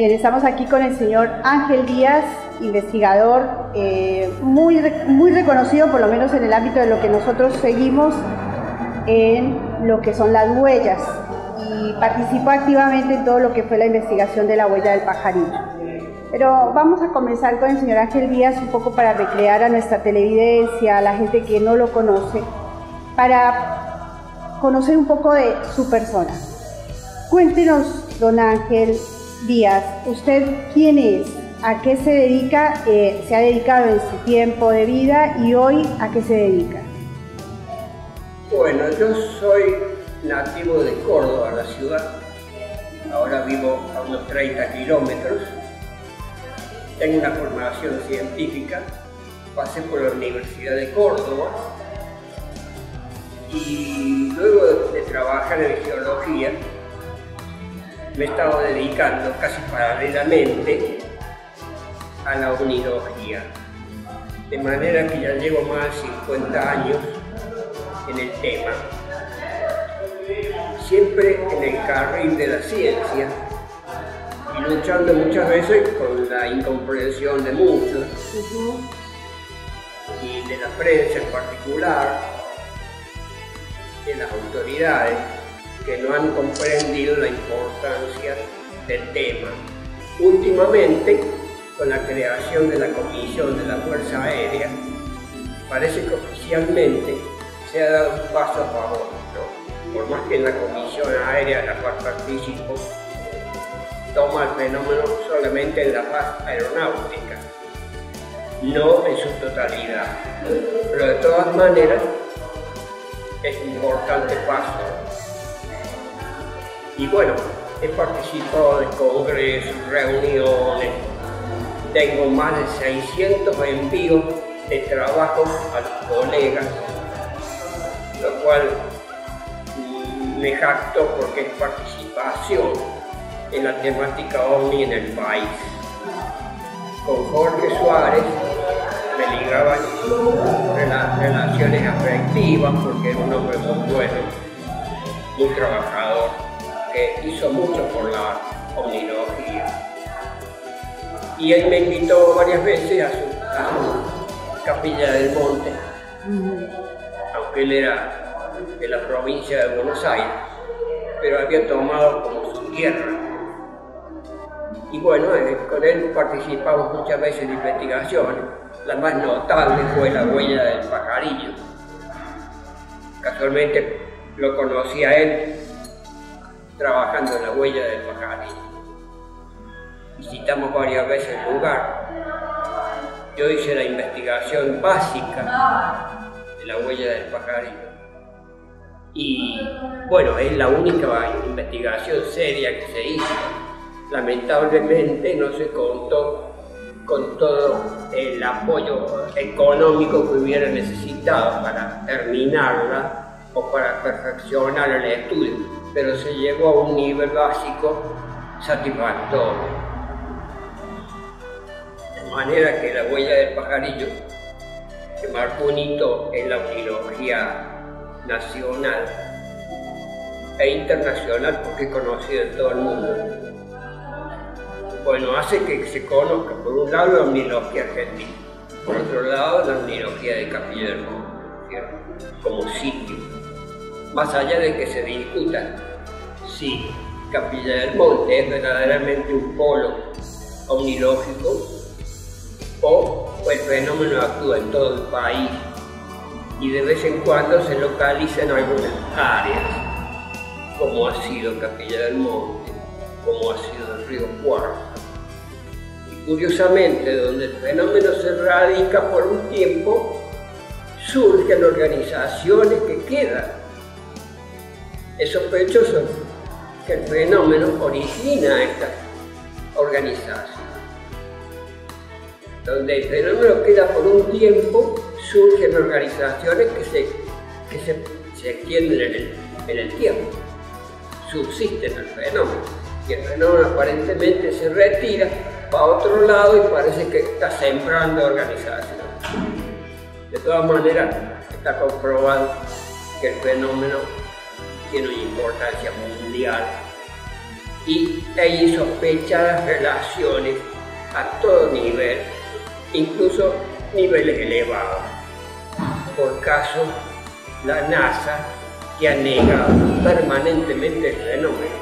Bien, estamos aquí con el señor Ángel Díaz, investigador muy reconocido, por lo menos en el ámbito de lo que nosotros seguimos, en lo que son las huellas, y participó activamente en todo lo que fue la investigación de la huella del pajarillo. Pero vamos a comenzar con el señor Ángel Díaz un poco para recrear a nuestra televidencia, a la gente que no lo conoce, para conocer un poco de su persona. Cuéntenos, don Ángel Díaz, ¿usted quién es? ¿A qué se dedica? ¿Se ha dedicado en su tiempo de vida y hoy a qué se dedica? Bueno, yo soy nativo de Córdoba, la ciudad. Ahora vivo a unos 30 kilómetros. Tengo una formación científica. Pasé por la Universidad de Córdoba y luego de trabajar en geología me he estado dedicando casi paralelamente a la ornitología, de manera que ya llevo más de 50 años en el tema, siempre en el carril de la ciencia y luchando muchas veces con la incomprensión de muchos y de la prensa en particular, de las autoridades que no han comprendido la importancia del tema. Últimamente, con la creación de la Comisión de la Fuerza Aérea, parece que oficialmente se ha dado un paso a favor, ¿no? Por más que en la Comisión Aérea de la cual participo toma el fenómeno solamente en la fase aeronáutica, no en su totalidad. Pero de todas maneras, es un importante paso. Y bueno, he participado de congresos, reuniones, tengo más de 600 envíos de trabajo a los colegas, lo cual me jacto porque es participación en la temática OVNI en el país. Con Jorge Suárez me ligaba relaciones afectivas porque es un hombre muy bueno, muy trabajador, que hizo mucho por la ornitología. Y él me invitó varias veces a su Capilla del Monte, aunque él era de la provincia de Buenos Aires, pero había tomado como su tierra. Y bueno, con él participamos muchas veces en investigaciones. La más notable fue la huella del pajarillo. Casualmente lo conocí a él trabajando en la huella del pajarillo. Visitamos varias veces el lugar. Yo hice la investigación básica de la huella del pajarillo. Y bueno, es la única investigación seria que se hizo. Lamentablemente no se contó con todo el apoyo económico que hubiera necesitado para terminarla o para perfeccionar el estudio, pero se llegó a un nivel básico satisfactorio. De manera que la huella del pajarillo, que marcó un hito en la ornitología nacional e internacional, porque es conocida en todo el mundo, bueno, hace que se conozca por un lado la ornitología argentina, por otro lado la ornitología de Capilla del Monte, como sitio. Más allá de que se discuta si Capilla del Monte es verdaderamente un polo ornitológico o el fenómeno actúa en todo el país y de vez en cuando se localiza en algunas áreas, como ha sido Capilla del Monte, como ha sido el río Cuarto. Y curiosamente, donde el fenómeno se radica por un tiempo, surgen organizaciones que quedan. Es sospechoso que el fenómeno origina estas organizaciones. Donde el fenómeno queda por un tiempo, surgen organizaciones que se extienden en el tiempo. Subsisten el fenómeno. Y el fenómeno aparentemente se retira para otro lado y parece que está sembrando organizaciones. De todas maneras, está comprobado que el fenómeno tiene una importancia mundial hay sospechadas relaciones a todo nivel, incluso niveles elevados. Por caso, la NASA, que ha negado permanentemente el fenómeno,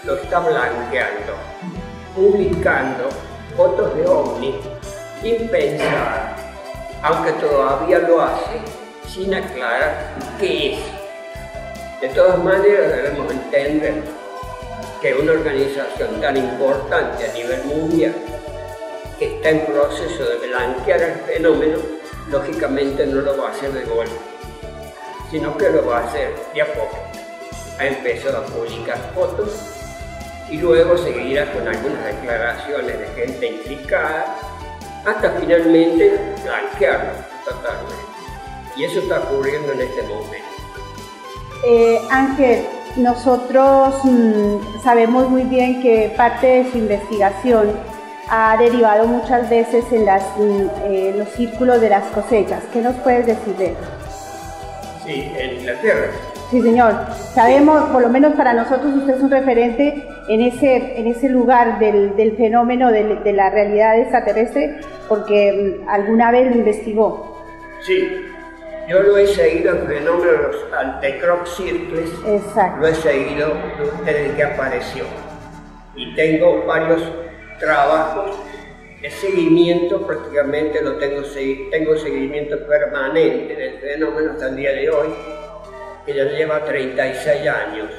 lo está blanqueando, publicando fotos de ovnis impensadas, aunque todavía lo hace sin aclarar qué es. De todas maneras, debemos entender que una organización tan importante a nivel mundial, que está en proceso de blanquear el fenómeno, lógicamente no lo va a hacer de golpe, sino que lo va a hacer de a poco. Ha empezado a publicar fotos y luego seguirá con algunas declaraciones de gente implicada, hasta finalmente blanquearlo totalmente. Y eso está ocurriendo en este momento. Ángel, nosotros sabemos muy bien que parte de su investigación ha derivado muchas veces en los círculos de las cosechas. ¿Qué nos puedes decir de eso? Sí, en Inglaterra. Sí, señor. Sabemos, por lo menos para nosotros, usted es un referente en ese lugar del fenómeno de la realidad extraterrestre, porque alguna vez lo investigó. Sí, yo lo he seguido, el fenómeno de Crop Circles. Exacto. Lo he seguido desde que apareció. Y tengo varios trabajos de seguimiento, prácticamente tengo seguimiento permanente del fenómeno hasta el día de hoy, que ya lleva 36 años,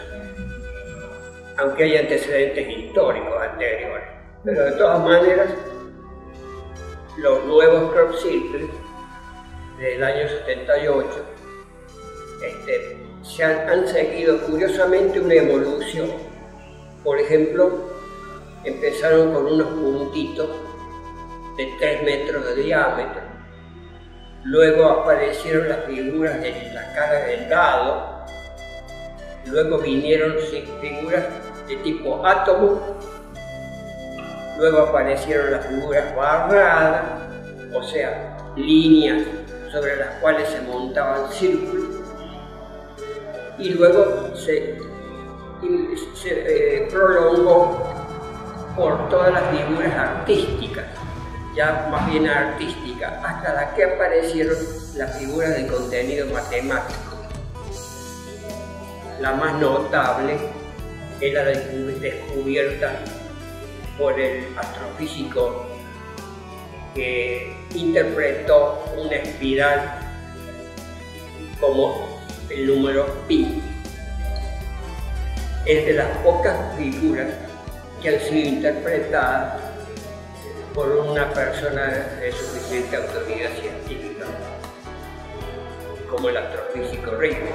aunque hay antecedentes históricos anteriores. Pero de todas maneras, los nuevos Crop Circles del año 78 han seguido curiosamente una evolución. Por ejemplo, empezaron con unos puntitos de 3 metros de diámetro, luego aparecieron las figuras de la cara del dado, luego vinieron figuras de tipo átomo, luego aparecieron las figuras barradas, o sea, líneas sobre las cuales se montaban círculos, y luego se prolongó por todas las figuras artísticas, ya más bien artísticas, hasta las que aparecieron las figuras de contenido matemático. La más notable es la descubierta por el astrofísico que interpretó una espiral como el número pi. Es de las pocas figuras que han sido interpretadas por una persona de suficiente autoridad científica, como el astrofísico Rayleigh.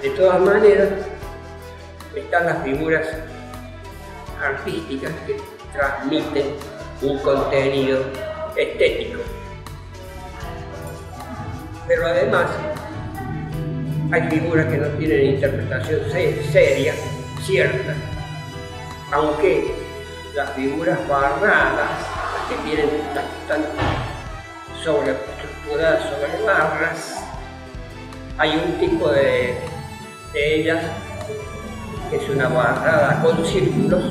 De todas maneras, están las figuras artísticas que transmiten un contenido estético. Pero además, hay figuras que no tienen interpretación seria, cierta, aunque las figuras barradas, las que están estructuradas sobre barras, hay un tipo de ellas que es una barrada con círculos,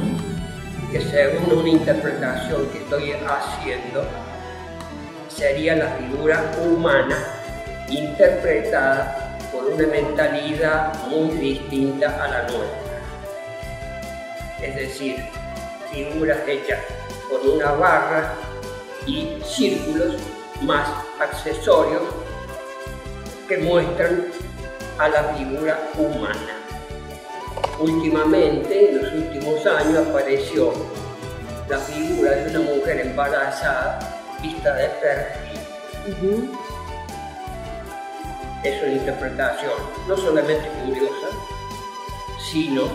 que según una interpretación que estoy haciendo, sería la figura humana interpretada por una mentalidad muy distinta a la nuestra. Es decir, figuras hechas con una barra y círculos más accesorios que muestran a la figura humana. Últimamente, en los últimos años, apareció la figura de una mujer embarazada vista de perfil. Es una interpretación no solamente curiosa, sino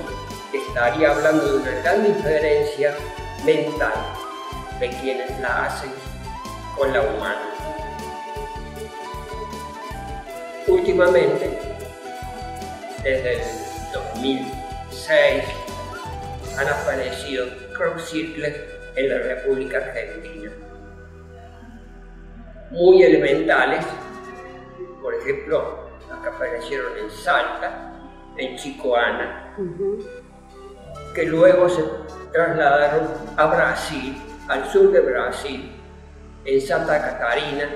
que estaría hablando de una gran diferencia mental de quienes la hacen con la humana. Últimamente, desde el 2006, han aparecido Crop Circles en la República Argentina, muy elementales. Por ejemplo, las que aparecieron en Salta, en Chicoana, que luego se trasladaron a Brasil, al sur de Brasil, en Santa Catarina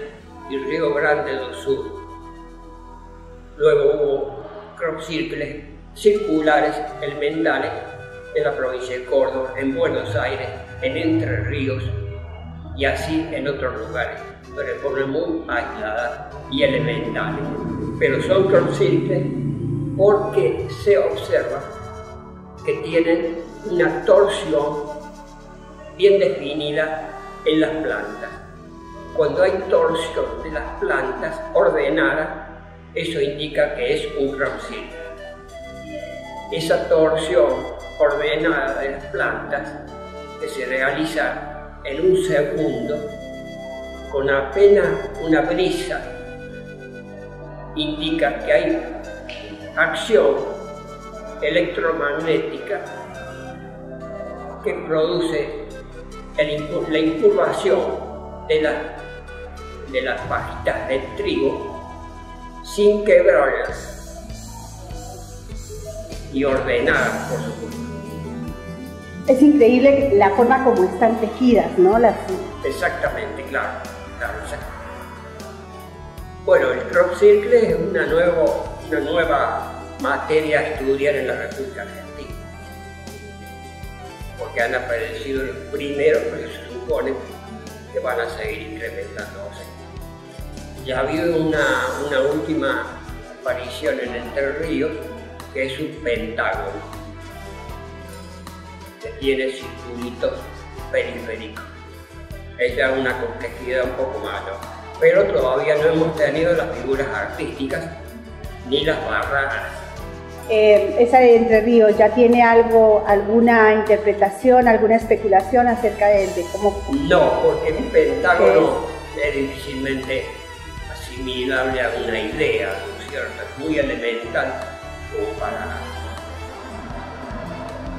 y Río Grande do Sul. Luego hubo crop circles circulares elementales en la provincia de Córdoba, en Buenos Aires, en Entre Ríos y así en otros lugares, pero de forma muy aislada y elementales. Pero son crop circles porque se observa que tienen una torsión bien definida en las plantas. Cuando hay torsión de las plantas ordenada, eso indica que es un crop circle. Esa torsión ordenada de las plantas que se realiza en un segundo con apenas una brisa indica que hay acción electromagnética que produce la incurvación de las pajitas de trigo sin quebrarlas y ordenadas, por supuesto. Es increíble la forma como están tejidas, ¿no? Exactamente, claro, exactamente. Bueno, el crop circle es una nueva materia a estudiar en la República Argentina, porque han aparecido los primeros, pero se supone que van a seguir incrementándose. Ya ha habido una última aparición en Entre Ríos, que es un pentágono, que tiene circulitos periféricos. Es ya una complejidad un poco mayor, pero todavía no hemos tenido las figuras artísticas ni las barras. Esa de Entre Ríos, ¿ya tiene alguna interpretación, alguna especulación acerca de cómo...? No, porque un pentágono es difícilmente asimilable a una idea, ¿no es cierto? Es muy elemental como para...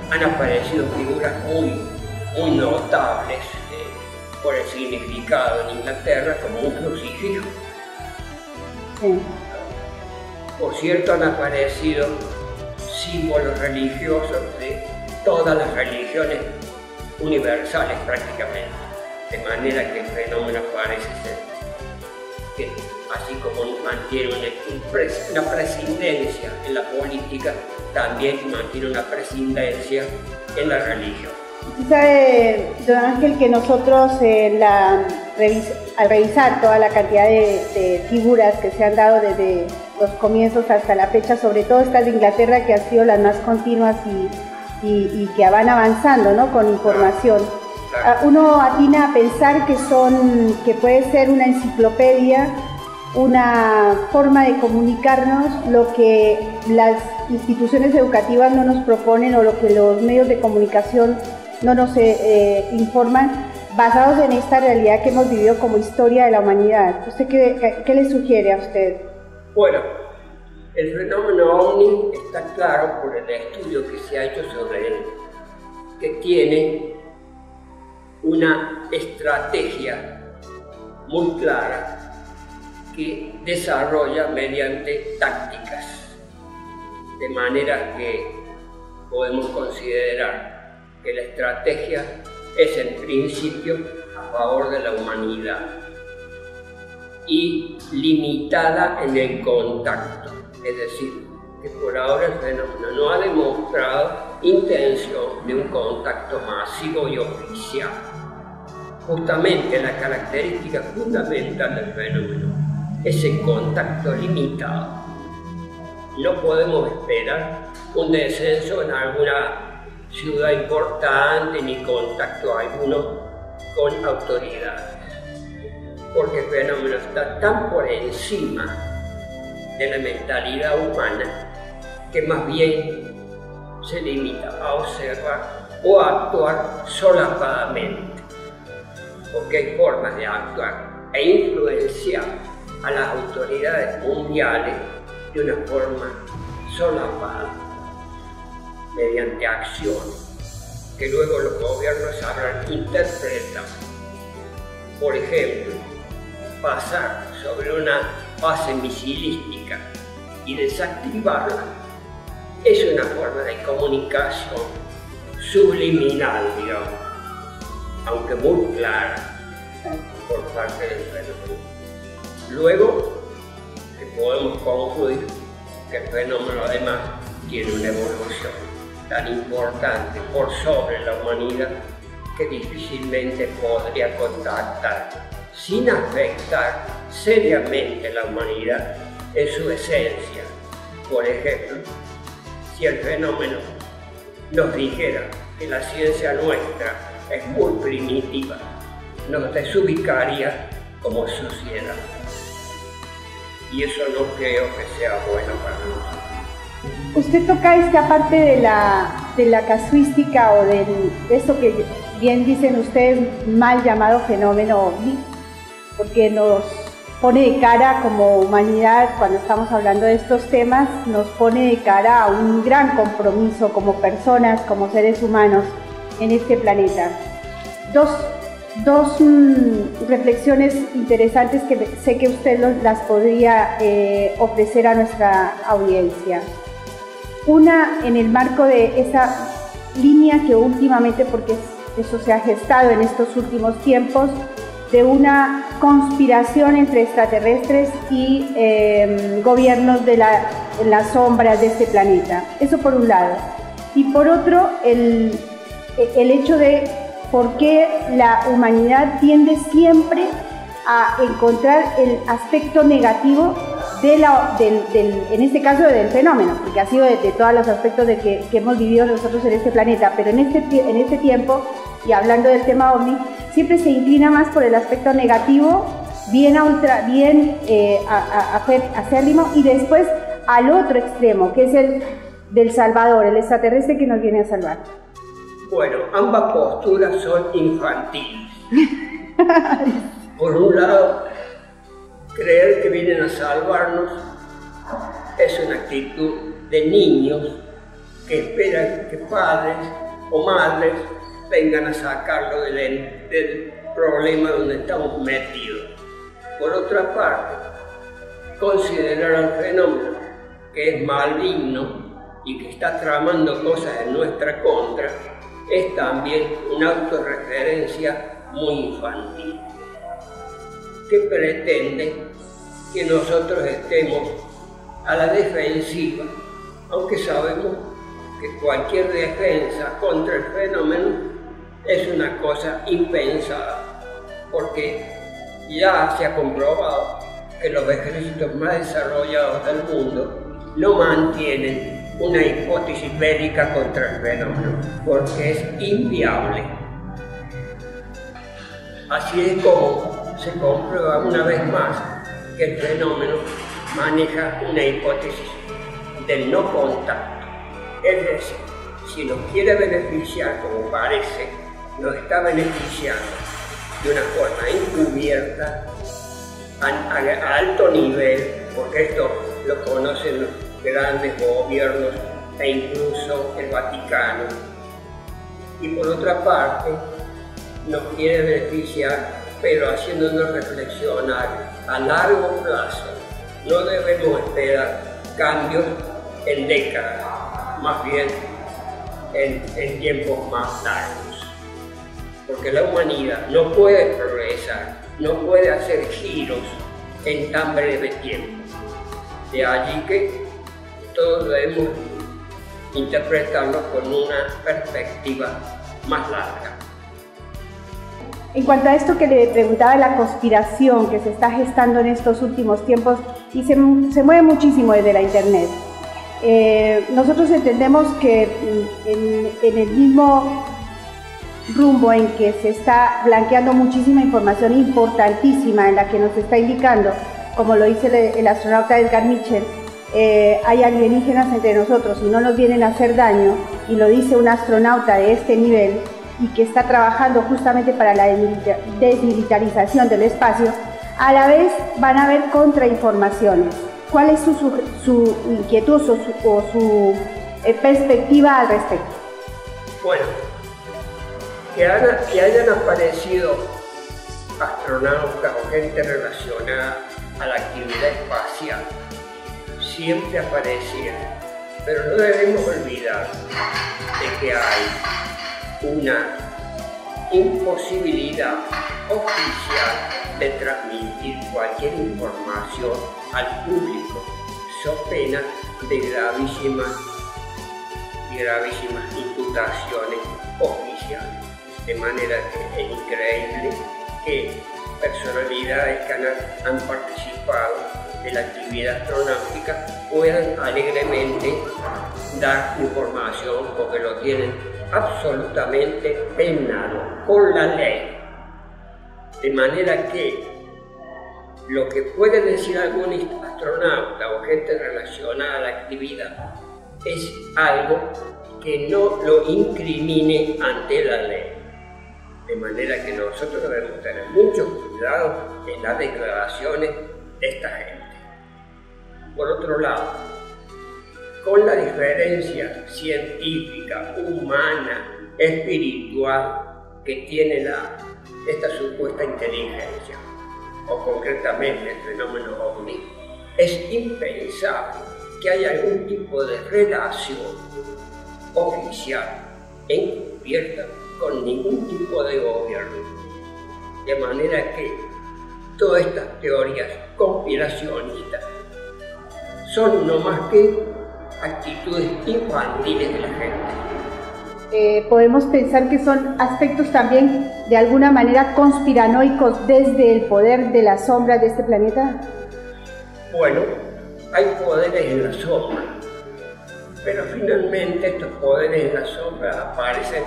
Han aparecido figuras muy notables por el significado en Inglaterra, como un crucifijo. Sí. Por cierto, han aparecido símbolos religiosos de todas las religiones universales prácticamente, de manera que el fenómeno parece ser que, así como mantiene una prescindencia en la política, también mantiene una prescindencia en la religión. Usted sabe, don Ángel, que nosotros al revisar toda la cantidad de figuras que se han dado desde los comienzos hasta la fecha, sobre todo estas de Inglaterra, que han sido las más continuas y que van avanzando, ¿no?, con información. Uno atina a pensar que puede ser una enciclopedia, una forma de comunicarnos lo que las instituciones educativas no nos proponen o lo que los medios de comunicación no nos informan, basados en esta realidad que hemos vivido como historia de la humanidad. ¿Usted qué le sugiere a usted? Bueno, el fenómeno OVNI está claro por el estudio que se ha hecho sobre él, que tiene una estrategia muy clara que desarrolla mediante tácticas, de manera que podemos considerar que la estrategia es en principio a favor de la humanidad y limitada en el contacto, es decir, que por ahora el fenómeno no ha demostrado intención de un contacto masivo y oficial. Justamente la característica fundamental del fenómeno es el contacto limitado. No podemos esperar un descenso en alguna ciudad importante ni contacto alguno con autoridades, porque el fenómeno está tan por encima de la mentalidad humana que más bien se limita a observar o a actuar solapadamente, porque hay formas de actuar e influenciar a las autoridades mundiales de una forma solapada, mediante acciones que luego los gobiernos sabrán interpretar. Por ejemplo, pasar sobre una base misilística y desactivarla es una forma de comunicación subliminal, digamos, aunque muy clara por parte del fenómeno. Luego, podemos concluir que el fenómeno además tiene una evolución tan importante por sobre la humanidad que difícilmente podría contactar sin afectar seriamente la humanidad en su esencia. Por ejemplo, si el fenómeno nos dijera que la ciencia nuestra es muy primitiva, nos desubicaría como sociedad. Y eso no creo que sea bueno para nosotros. Usted toca esta parte de la casuística o de eso que bien dicen ustedes, mal llamado fenómeno OVNI, porque nos pone de cara como humanidad, cuando estamos hablando de estos temas, nos pone de cara a un gran compromiso como personas, como seres humanos en este planeta. Dos reflexiones interesantes que sé que usted las podría ofrecer a nuestra audiencia. Una, en el marco de esa línea que últimamente, porque eso se ha gestado en estos últimos tiempos, de una conspiración entre extraterrestres y gobiernos en las sombras de este planeta. Eso por un lado. Y por otro, el hecho de por qué la humanidad tiende siempre a encontrar el aspecto negativo en este caso del fenómeno, porque ha sido de todos los aspectos que hemos vivido nosotros en este planeta, pero en este tiempo, y hablando del tema OVNI, siempre se inclina más por el aspecto negativo, bien acérrimo, y después al otro extremo, que es el del Salvador, el extraterrestre que nos viene a salvar. Bueno, ambas posturas son infantiles. Por un lado, creer que vienen a salvarnos es una actitud de niños que esperan que padres o madres vengan a sacarlo del problema donde estamos metidos. Por otra parte, considerar al fenómeno que es maligno y que está tramando cosas en nuestra contra es también una autorreferencia muy infantil, que pretende que nosotros estemos a la defensiva, aunque sabemos que cualquier defensa contra el fenómeno es una cosa impensada, porque ya se ha comprobado que los ejércitos más desarrollados del mundo no mantienen una hipótesis bélica contra el fenómeno, porque es inviable. Así es como se comprueba una vez más que el fenómeno maneja una hipótesis del no contacto. Es decir, si nos quiere beneficiar, como parece, nos está beneficiando de una forma encubierta, a alto nivel, porque esto lo conocen los grandes gobiernos e incluso el Vaticano. Y por otra parte, nos quiere beneficiar, pero haciéndonos reflexionar a largo plazo. No debemos esperar cambios en décadas, más bien en tiempos más largos. Porque la humanidad no puede progresar, no puede hacer giros en tan breve tiempo. De allí que todos debemos interpretarlo con una perspectiva más larga. En cuanto a esto que le preguntaba de la conspiración que se está gestando en estos últimos tiempos y se mueve muchísimo desde la internet, nosotros entendemos que en el mismo rumbo en que se está blanqueando muchísima información importantísima en la que nos está indicando, como lo dice el astronauta Edgar Mitchell, hay alienígenas entre nosotros y no nos vienen a hacer daño, y lo dice un astronauta de este nivel y que está trabajando justamente para la desmilitarización del espacio. A la vez van a haber contrainformaciones. ¿Cuál es su inquietud o su perspectiva al respecto? Bueno, que hayan aparecido astronautas o gente relacionada a la actividad espacial siempre aparecieron Pero no debemos olvidar de que hay una imposibilidad oficial de transmitir cualquier información al público, so pena de gravísimas imputaciones oficiales. De manera que es increíble que personalidades que han participado de la actividad astronáutica puedan alegremente dar información porque lo tienen absolutamente penado por la ley. De manera que lo que puede decir algún astronauta o gente relacionada a la actividad es algo que no lo incrimine ante la ley. De manera que nosotros debemos tener mucho cuidado en las declaraciones de esta gente. Por otro lado, con la diferencia científica, humana, espiritual que tiene esta supuesta inteligencia, o concretamente el fenómeno OVNI, es impensable que haya algún tipo de relación oficial encubierta con ningún tipo de gobierno. De manera que todas estas teorías conspiracionistas son no más que actitudes infantiles de la gente. Podemos pensar que son aspectos también de alguna manera conspiranoicos desde el poder de las sombras de este planeta. Bueno, hay poderes en la sombra, pero finalmente estos poderes en la sombra aparecen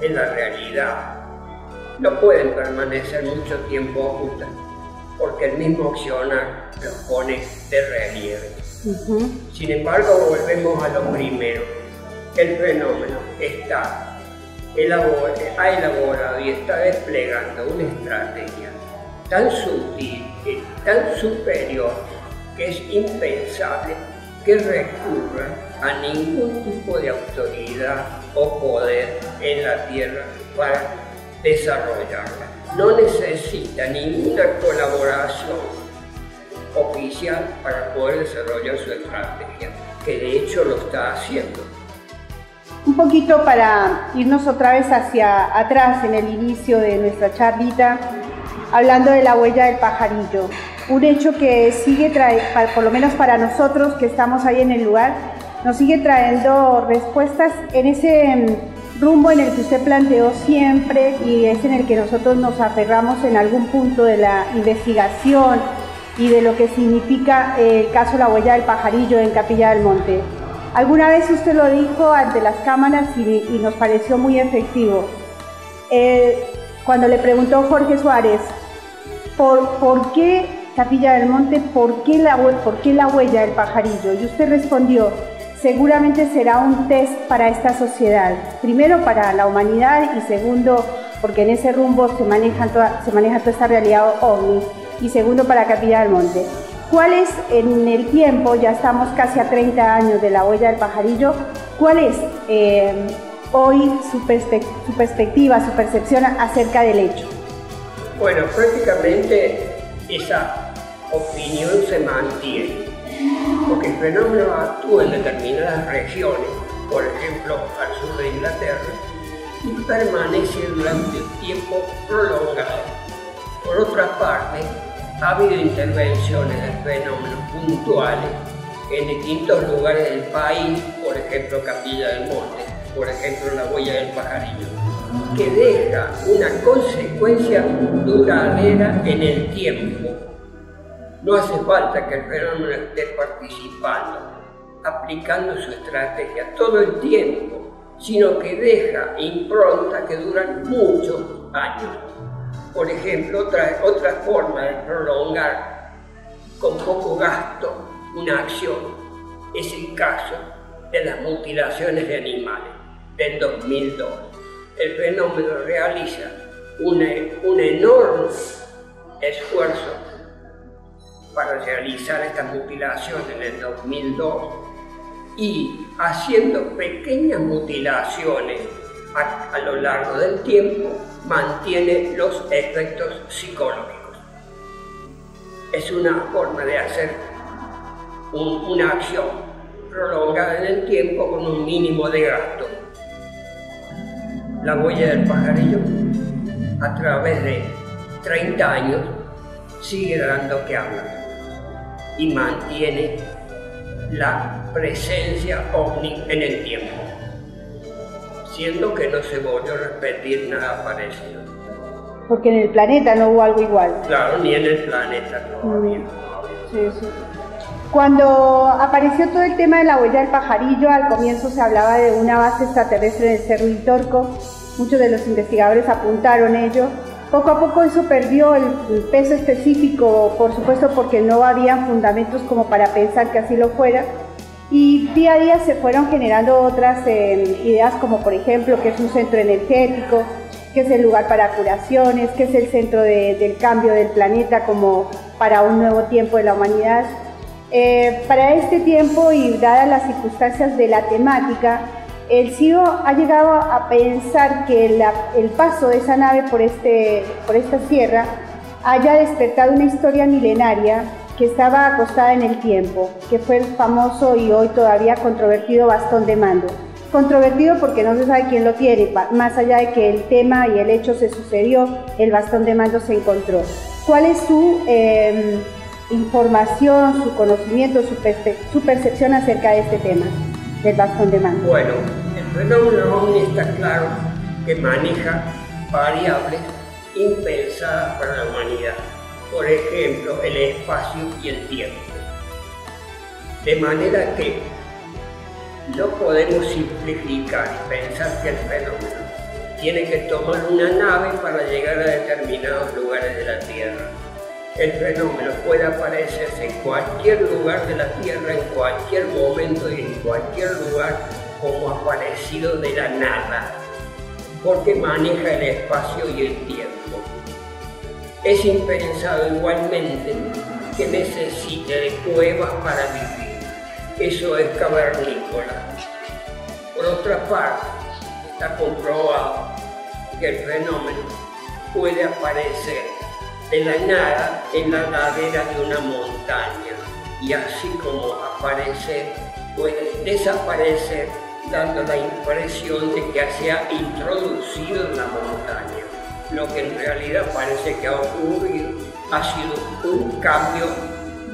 en la realidad. No pueden permanecer mucho tiempo ocultas, porque el mismo accionar los pone de relieve. Sin embargo, volvemos a lo primero. El fenómeno ha elaborado y está desplegando una estrategia tan sutil y tan superior que es impensable que recurra a ningún tipo de autoridad o poder en la Tierra para desarrollarla. No necesita ninguna colaboración oficial para poder desarrollar su estrategia, que de hecho lo está haciendo. Un poquito para irnos otra vez hacia atrás en el inicio de nuestra charlita, hablando de la huella del pajarillo. Un hecho que sigue por lo menos para nosotros que estamos ahí en el lugar, nos sigue trayendo respuestas en ese rumbo en el que usted planteó siempre y es en el que nosotros nos aferramos en algún punto de la investigación y de lo que significa el caso La Huella del Pajarillo en Capilla del Monte. Alguna vez usted lo dijo ante las cámaras y nos pareció muy efectivo. Cuando le preguntó Jorge Suárez, ¿por qué Capilla del Monte? ¿Por qué la huella del pajarillo? Y usted respondió, seguramente será un test para esta sociedad. Primero para la humanidad y segundo porque en ese rumbo se maneja toda esta realidad OVNI. Y segundo para Capilla del Monte. ¿Cuál es en el tiempo, ya estamos casi a 30 años de la huella del pajarillo, cuál es hoy su perspectiva, su percepción acerca del hecho? Bueno, prácticamente esa opinión se mantiene, porque el fenómeno actúa en determinadas regiones, por ejemplo al sur de Inglaterra, y permanece durante un tiempo prolongado. Por otra parte, ha habido intervenciones del fenómeno puntuales en distintos lugares del país, por ejemplo Capilla del Monte, por ejemplo la huella del pajarillo, que deja una consecuencia duradera en el tiempo. No hace falta que el fenómeno esté participando, aplicando su estrategia todo el tiempo, sino que deja improntas que duran muchos años. Por ejemplo, otra forma de prolongar con poco gasto una acción es el caso de las mutilaciones de animales del 2002. El fenómeno realiza un enorme esfuerzo para realizar estas mutilaciones en el 2002 y haciendo pequeñas mutilaciones a lo largo del tiempo mantiene los efectos psicológicos. Es una forma de hacer una acción prolongada en el tiempo con un mínimo de gasto. La huella del pajarillo, a través de 30 años, sigue dando que hablar y mantiene la presencia ovni en el tiempo, siendo que no se volvió a repetir nada parecido. Porque en el planeta no hubo algo igual. Claro, ni en el planeta todavía. Sí, sí. Cuando apareció todo el tema de la huella del pajarillo, al comienzo se hablaba de una base extraterrestre en el Cerro Uritorco. Muchos de los investigadores apuntaron ello. Poco a poco eso perdió el peso específico, por supuesto porque no habían fundamentos como para pensar que así lo fuera. Y día a día se fueron generando otras ideas, como por ejemplo que es un centro energético, que es el lugar para curaciones, que es el centro del cambio del planeta como para un nuevo tiempo de la humanidad. Para este tiempo y dadas las circunstancias de la temática, el CIO ha llegado a pensar que el paso de esa nave por esta sierra haya despertado una historia milenaria que estaba acostada en el tiempo, que fue el famoso y hoy todavía controvertido bastón de mando. Controvertido porque no se sabe quién lo tiene, más allá de que el tema y el hecho se sucedió, el bastón de mando se encontró. ¿Cuál es su información, su conocimiento, su percepción acerca de este tema, del bastón de mando? Bueno, el fenómeno ovni está claro que maneja variables impensadas para la humanidad, por ejemplo, el espacio y el tiempo. De manera que no podemos simplificar y pensar que el fenómeno tiene que tomar una nave para llegar a determinados lugares de la Tierra. El fenómeno puede aparecerse en cualquier lugar de la Tierra, en cualquier momento y en cualquier lugar, como aparecido de la nada, porque maneja el espacio y el tiempo. Es impensado igualmente que necesite de cuevas para vivir. Eso es cavernícola. Por otra parte, está comprobado que el fenómeno puede aparecer de la nada en la ladera de una montaña y así como aparecer, puede desaparecer dando la impresión de que se ha introducido en la montaña. Lo que en realidad parece que ha ocurrido ha sido un cambio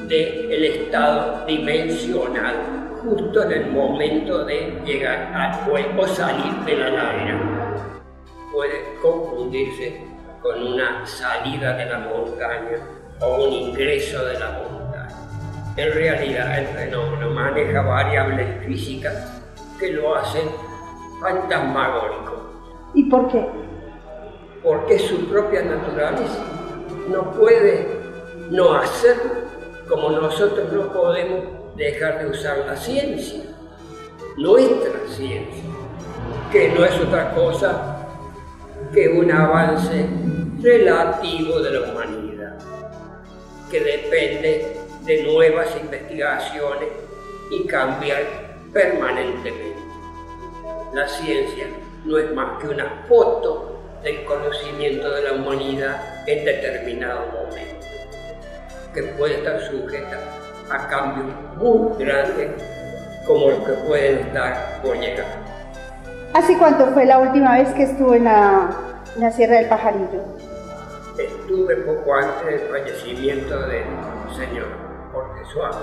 del estado dimensional justo en el momento de llegar al cuerpo o salir de la ladera. Puede confundirse con una salida de la montaña o un ingreso de la montaña. En realidad el fenómeno maneja variables físicas que lo hacen fantasmagórico. ¿Y por qué? Porque su propia naturaleza no puede no hacerlo, como nosotros no podemos dejar de usar la ciencia, nuestra ciencia, que no es otra cosa que un avance relativo de la humanidad, que depende de nuevas investigaciones y cambiar permanentemente. La ciencia no es más que una foto del conocimiento de la humanidad en determinado momento, que puede estar sujeta a cambios muy grandes como los que pueden estar por llegar. ¿Hace cuánto fue la última vez que estuvo en la Sierra del Pajarillo? Estuve poco antes del fallecimiento del señor Jorge Suárez.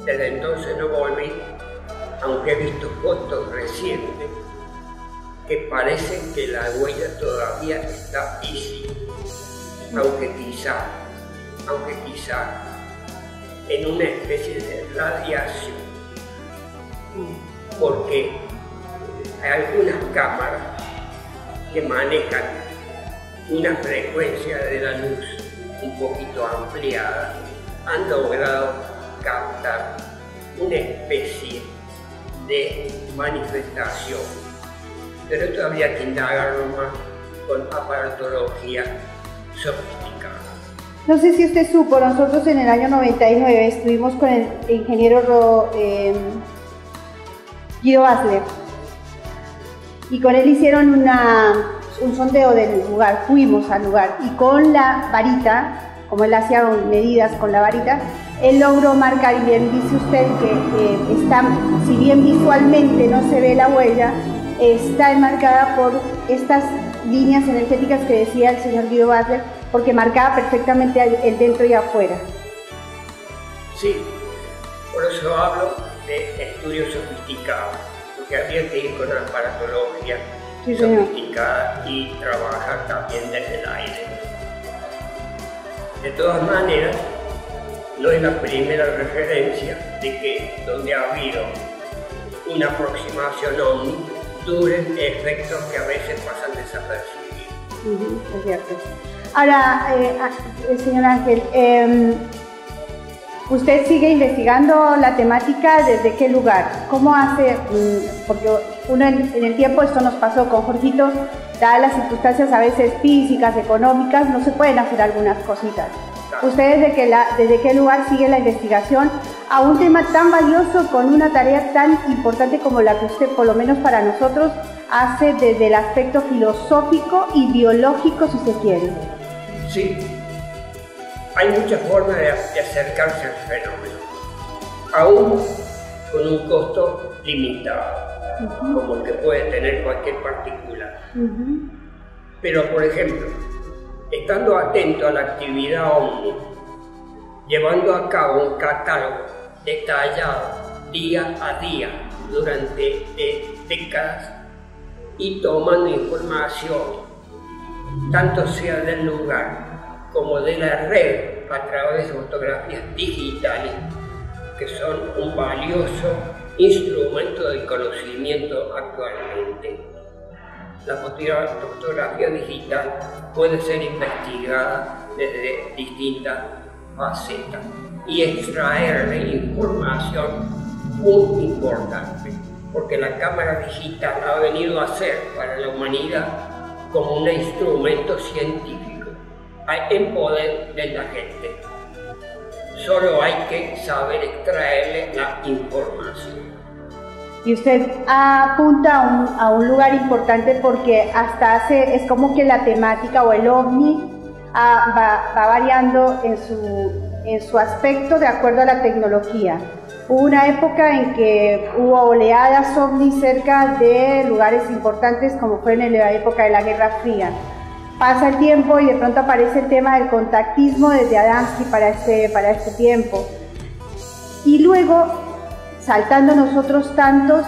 Desde entonces no volví, aunque he visto fotos recientes que parecen que la huella todavía está visible, aunque quizá en una especie de radiación, porque hay algunas cámaras que manejan una frecuencia de la luz un poquito ampliada, han logrado captar una especie de manifestación, pero todavía hay que indagarlo más con aparatología sofisticada. No sé si usted supo, nosotros en el año 99 estuvimos con el ingeniero Guido Basler y con él hicieron un sondeo del lugar, fuimos al lugar y con la varita como él hacía medidas con la varita, él logró marcar bien, dice usted que está, si bien visualmente no se ve la huella, está enmarcada por estas líneas energéticas que decía el señor Guido Butler, porque marcaba perfectamente el dentro y afuera. Sí, por eso hablo de estudios sofisticados, porque había que ir con aparatología sofisticada y trabajar también desde el aire. De todas maneras, no es la primera referencia de que donde ha habido una aproximación ovni duren efectos que a veces pasan desapercibidos. Es cierto. Ahora, señor Ángel, ¿usted sigue investigando la temática desde qué lugar? ¿Cómo hace? Porque uno en el tiempo, esto nos pasó con Jorgito, dadas las circunstancias a veces físicas, económicas, no se pueden hacer algunas cositas. ¿Usted desde qué lugar sigue la investigación a un tema tan valioso con una tarea tan importante como la que usted, por lo menos para nosotros, hace desde el aspecto filosófico y biológico, si se quiere? Sí, hay muchas formas de acercarse al fenómeno, aún con un costo limitado, como el que puede tener cualquier partícula. Pero, por ejemplo, estando atento a la actividad ovni, llevando a cabo un catálogo detallado día a día durante décadas y tomando información, tanto sea del lugar como de la red a través de fotografías digitales, que son un valioso instrumento de conocimiento actualmente. La fotografía digital puede ser investigada desde distintas facetas y extraerle información muy importante, porque la cámara digital ha venido a ser para la humanidad como un instrumento científico en poder de la gente. Solo hay que saber extraerle la información. Y usted apunta a un lugar importante porque es como que la temática o el ovni va variando en su aspecto de acuerdo a la tecnología. Hubo una época en que hubo oleadas ovnis cerca de lugares importantes como fue en la época de la Guerra Fría. Pasa el tiempo y de pronto aparece el tema del contactismo desde Adamski para este tiempo. Y luego, saltando nosotros tantos,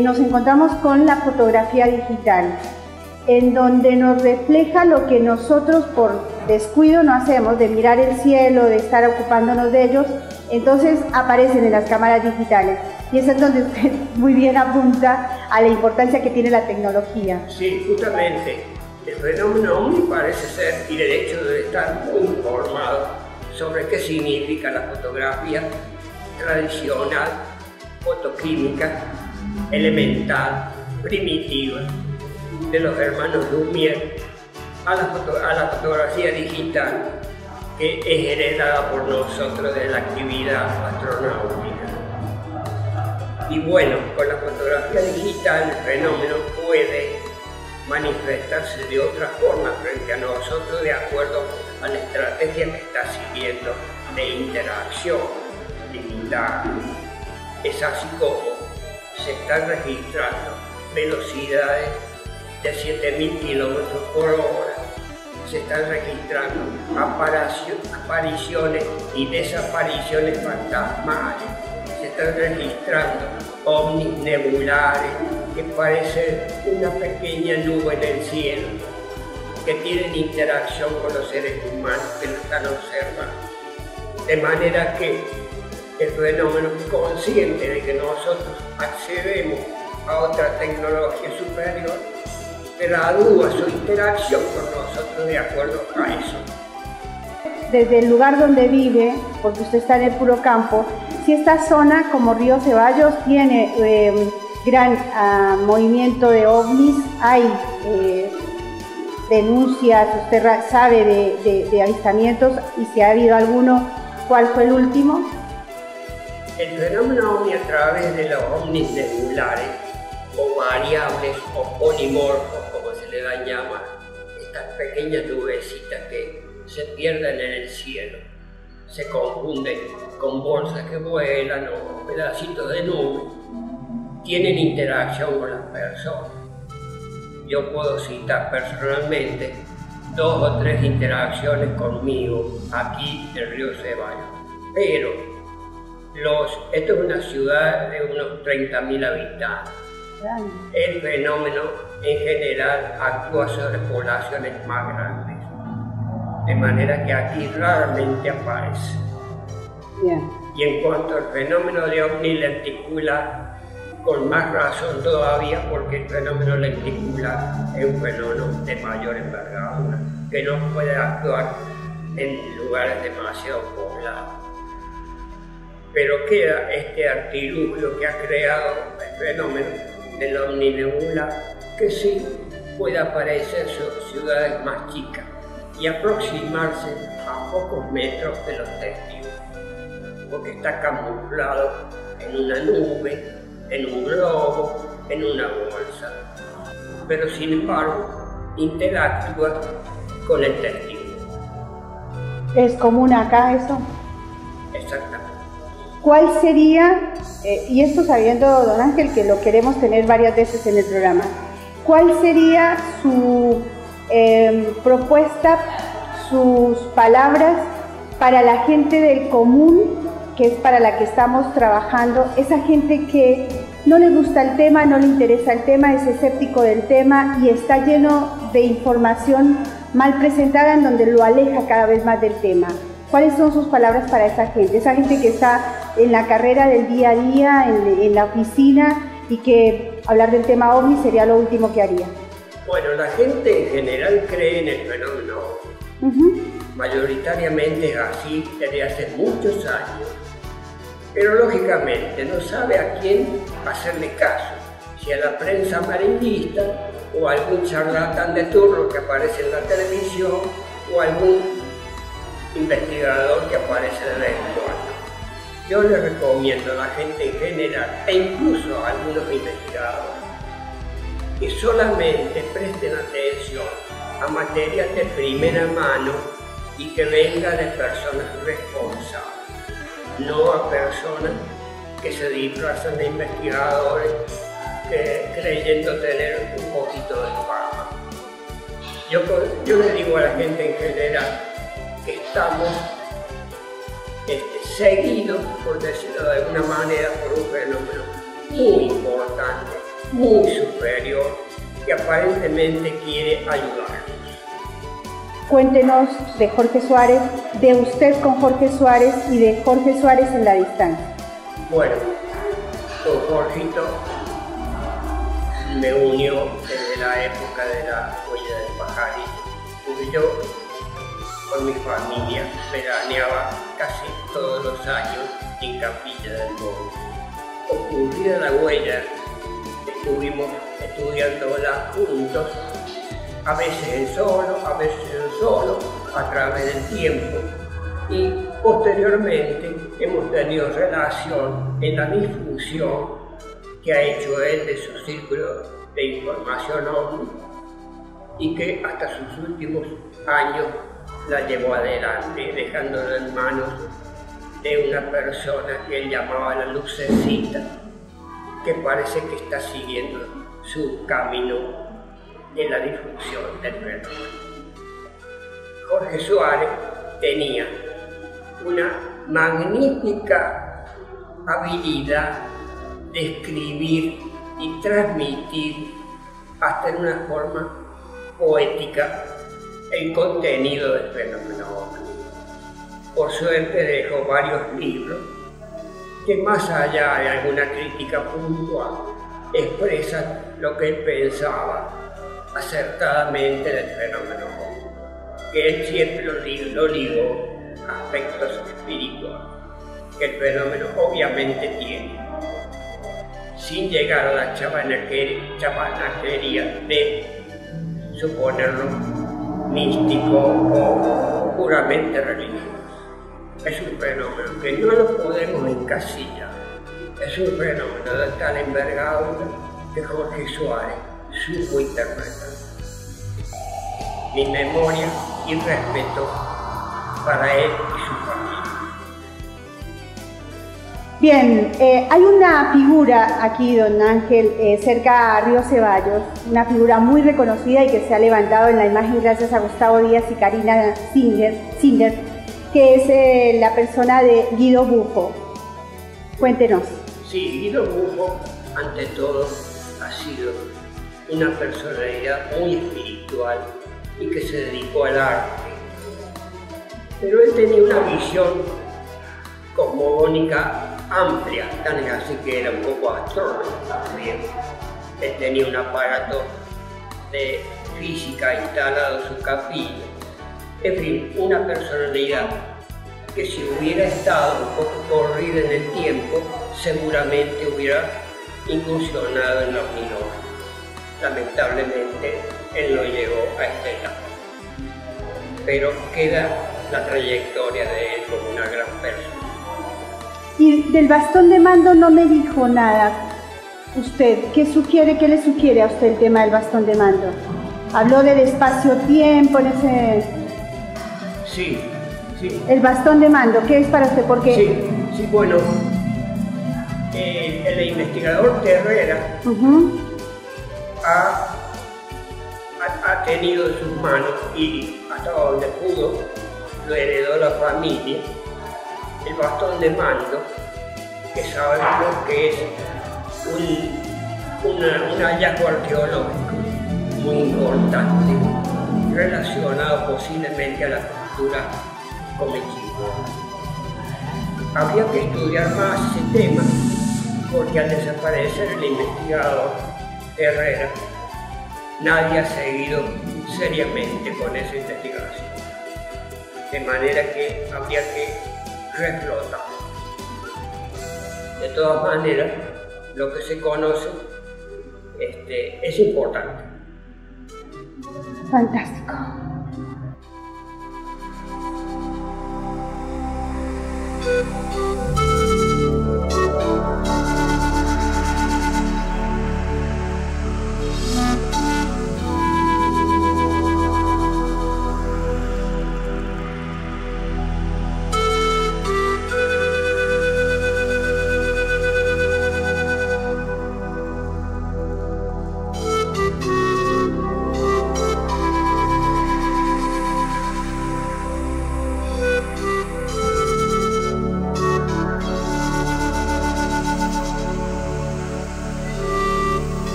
nos encontramos con la fotografía digital, en donde nos refleja lo que nosotros por descuido no hacemos, de mirar el cielo, de estar ocupándonos de ellos, entonces aparecen en las cámaras digitales. Y eso es donde usted muy bien apunta a la importancia que tiene la tecnología. Sí, justamente. El fenómeno ovni parece ser, y de hecho debe estar muy informado sobre qué significa la fotografía tradicional, fotoquímica, elemental, primitiva, de los hermanos Lumière, a la fotografía digital, que es heredada por nosotros de la actividad astronáutica. Y bueno, con la fotografía digital el fenómeno puede manifestarse de otra forma frente a nosotros de acuerdo a la estrategia que está siguiendo de interacción digital. Es así como se están registrando velocidades de 7.000 km por hora, se están registrando apariciones y desapariciones fantasmales, se están registrando ovnis nebulares que parecen una pequeña nube en el cielo, que tienen interacción con los seres humanos que lo están observando. De manera que el fenómeno consciente de que nosotros accedemos a otra tecnología superior gradúa su interacción con nosotros de acuerdo a eso. Desde el lugar donde vive, porque usted está en el puro campo, si esta zona como Río Ceballos tiene gran movimiento de ovnis, hay denuncias, usted sabe de avistamientos, y si ha habido alguno, ¿cuál fue el último? El fenómeno ovni a través de los ovnis nebulares o variables o polimorfos, como se le da llamar, estas pequeñas nubecitas que se pierden en el cielo, se confunden con bolsas que vuelan o pedacitos de nube, tienen interacción con las personas. Yo puedo citar personalmente 2 o 3 interacciones conmigo aquí en Río Ceballos, pero esto es una ciudad de unos 30.000 habitantes. El fenómeno en general actúa sobre poblaciones más grandes, de manera que aquí raramente aparece. Y en cuanto al fenómeno de ovni lenticular, con más razón todavía, porque el fenómeno lenticular es un fenómeno de mayor envergadura, que no puede actuar en lugares demasiado poblados. Pero queda este artilugio que ha creado el fenómeno de la omninebula, que sí puede aparecer en ciudades más chicas y aproximarse a pocos metros de los testigos, porque está camuflado en una nube, en un globo, en una bolsa, pero sin embargo interactúa con el testigo. ¿Es común acá eso? Exactamente. ¿Cuál sería, y esto sabiendo, don Ángel, que lo queremos tener varias veces en el programa, cuál sería su propuesta, sus palabras para la gente del común, que es para la que estamos trabajando, esa gente que no le gusta el tema, no le interesa el tema, es escéptico del tema y está lleno de información mal presentada en donde lo aleja cada vez más del tema? ¿Cuáles son sus palabras para esa gente que está en la carrera del día a día, en la oficina, y que hablar del tema OVNI sería lo último que haría? Bueno, la gente en general cree en el fenómeno OVNI. Mayoritariamente es así desde hace muchos años. Pero lógicamente no sabe a quién hacerle caso, si a la prensa amarillista o a algún charlatán de turno que aparece en la televisión o a algún investigador que aparece de vez en cuando. Yo le recomiendo a la gente en general, e incluso a algunos investigadores, que solamente presten atención a materias de primera mano y que venga de personas responsables, no a personas que se disfrazan de investigadores creyendo tener un poquito de fama. Yo le digo a la gente en general que estamos seguidos, por decirlo de alguna manera, por un fenómeno muy importante, muy superior, que aparentemente quiere ayudarnos. Cuéntenos de Jorge Suárez, de usted con Jorge Suárez y de Jorge Suárez en la distancia. Bueno, con Jorgito me unió desde la época de la huella del pajarito, porque yo con mi familia veraneaba casi todos los años en Capilla del Monte. Ocurrida la huella, estuvimos estudiándola juntos, a veces en solo, a través del tiempo, y posteriormente hemos tenido relación en la difusión que ha hecho él de su círculo de información OVNI y que hasta sus últimos años la llevó adelante, dejándolo en manos de una persona que él llamaba la Lucecita, que parece que está siguiendo su camino en la difusión del fenómeno. Jorge Suárez tenía una magnífica habilidad de escribir y transmitir hasta en una forma poética el contenido del fenómeno OVNI. Por suerte dejó varios libros que, más allá de alguna crítica puntual, expresan lo que él pensaba acertadamente del fenómeno OVNI, que él siempre lo ligó a aspectos espirituales, que el fenómeno obviamente tiene, sin llegar a la chabanaquería de suponerlo místico o puramente religioso. Es un fenómeno que no lo podemos encasillar. Es un fenómeno de tal envergadura que Jorge Suárez supo interpretar. Mi memoria y respeto para él y su familia. Bien, hay una figura aquí, don Ángel, cerca a Río Ceballos, una figura muy reconocida y que se ha levantado en la imagen gracias a Gustavo Díaz y Karina Singer, que es la persona de Guido Bufo. Cuéntenos. Sí, Guido Bufo, ante todo, ha sido una personalidad muy espiritual y que se dedicó al arte. Pero él tenía una visión cosmogónica amplia, tan así que era un poco astrónomo también. Él tenía un aparato de física instalado en su capilla. En fin, una personalidad que si hubiera estado un poco corrida en el tiempo, seguramente hubiera incursionado en la omnilogia. Lamentablemente, él no llegó a esta etapa. Pero queda la trayectoria de él como una gran persona. Y del bastón de mando no me dijo nada. ¿Usted qué le sugiere a usted el tema del bastón de mando? Habló del espacio-tiempo en ese... Sí. El bastón de mando, ¿qué es para usted? Porque... Sí, bueno, el investigador Terrera ha tenido en sus manos, y hasta donde pudo, lo heredó la familia, el bastón de mando, que sabemos que es un hallazgo arqueológico muy importante, relacionado posiblemente a la cultura comechina. Habría que estudiar más ese tema, porque al desaparecer el investigador Herrera, nadie ha seguido seriamente con esa investigación. De manera que habría que reflotar. De todas maneras, lo que se conoce es importante. Fantástico.